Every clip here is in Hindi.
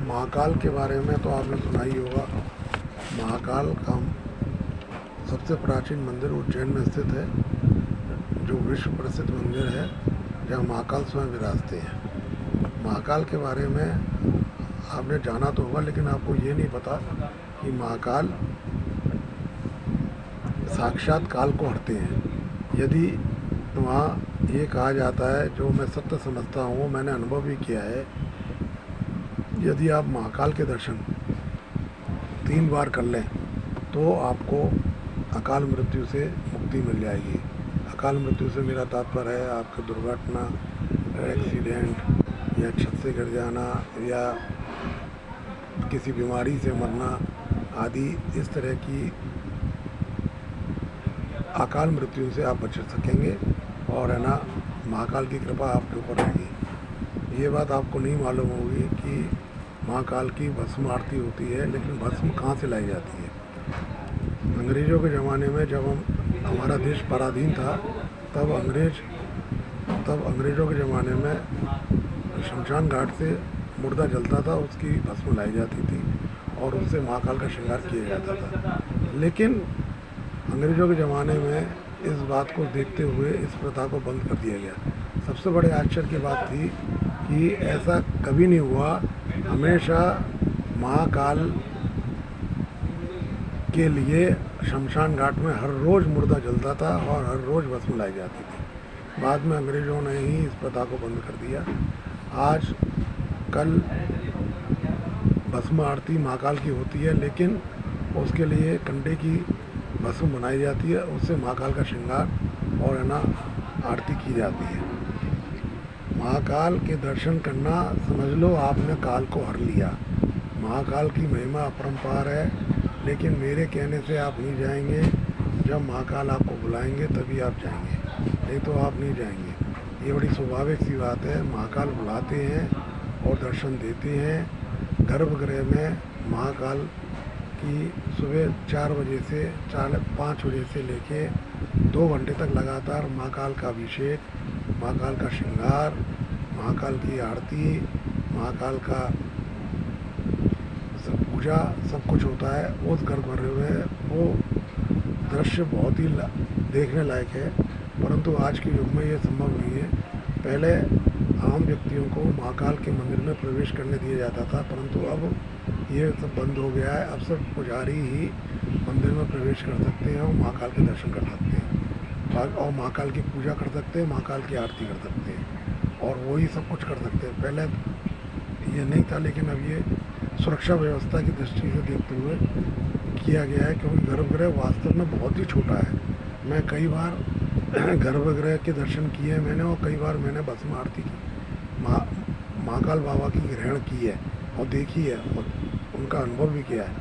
महाकाल के बारे में तो आपने सुना ही होगा। महाकाल का सबसे प्राचीन मंदिर उज्जैन में स्थित है, जो विश्व प्रसिद्ध मंदिर है, जहाँ महाकाल स्वयं विराजते हैं। महाकाल के बारे में आपने जाना तो होगा, लेकिन आपको ये नहीं पता कि महाकाल साक्षात काल को हरते हैं। यदि वहाँ ये कहा जाता है, जो मैं सत्य समझता हूँ, मैंने अनुभव भी किया है, यदि आप महाकाल के दर्शन 3 बार कर लें तो आपको अकाल मृत्यु से मुक्ति मिल जाएगी। अकाल मृत्यु से मेरा तात्पर्य है आपकी दुर्घटना, एक्सीडेंट या छत से गिर जाना या किसी बीमारी से मरना आदि, इस तरह की अकाल मृत्यु से आप बच सकेंगे और है ना, महाकाल की कृपा आपके ऊपर रहेगी। ये बात आपको नहीं मालूम होगी कि महाकाल की भस्म आरती होती है, लेकिन भस्म कहाँ से लाई जाती है। अंग्रेज़ों के ज़माने में जब हमारा देश पराधीन था, तब अंग्रेज़ों के ज़माने में शमशान घाट से मुर्दा जलता था, उसकी भस्म लाई जाती थी और उससे महाकाल का श्रृंगार किया जाता था। लेकिन अंग्रेज़ों के ज़माने में इस बात को देखते हुए इस प्रथा को बंद कर दिया गया। सबसे बड़े आश्चर्य की बात थी कि ऐसा कभी नहीं हुआ। हमेशा महाकाल के लिए शमशान घाट में हर रोज़ मुर्दा जलता था और हर रोज़ भस्म लाई जाती थी। बाद में अंग्रेज़ों ने ही इस प्रथा को बंद कर दिया। आज कल भस्म आरती महाकाल की होती है, लेकिन उसके लिए कंडे की भस्म बनाई जाती है, उससे महाकाल का श्रृंगार और है ना, आरती की जाती है। महाकाल के दर्शन करना, समझ लो आपने काल को हर लिया। महाकाल की महिमा अपरंपार है, लेकिन मेरे कहने से आप नहीं जाएंगे। जब महाकाल आपको बुलाएंगे तभी आप जाएंगे, नहीं तो आप नहीं जाएंगे। ये बड़ी स्वाभाविक सी बात है। महाकाल बुलाते हैं और दर्शन देते हैं। गर्भगृह में महाकाल की सुबह 4 बजे से 5 बजे से लेके 2 घंटे तक लगातार महाकाल का अभिषेक, महाकाल का श्रृंगार, महाकाल की आरती, महाकाल का पूजा सब कुछ होता है। उस गर्भगृह में वो दृश्य बहुत ही देखने लायक है, परंतु आज के युग में ये संभव नहीं है। पहले आम व्यक्तियों को महाकाल के मंदिर में प्रवेश करने दिया जाता था, परंतु अब ये सब बंद हो गया है। अब सिर्फ पुजारी ही मंदिर में प्रवेश कर सकते हैं और महाकाल के दर्शन कर सकते हैं और महाकाल की पूजा कर सकते हैं, महाकाल की आरती कर सकते हैं और वही सब कुछ कर सकते हैं। पहले ये नहीं था, लेकिन अब ये सुरक्षा व्यवस्था की दृष्टि से देखते हुए किया गया है, क्योंकि गर्भगृह वास्तव में बहुत ही छोटा है। मैं कई बार गर्भगृह के दर्शन किए मैंने, और कई बार मैंने भस्म आरती की, महाकाल बाबा की ग्रहण की है और देखी है और उनका अनुभव भी किया है।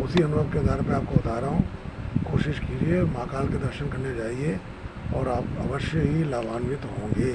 उसी अनुभव के आधार पर आपको बता रहा हूँ। कोशिश कीजिए, महाकाल के दर्शन करने जाइए और आप अवश्य ही लाभान्वित होंगे।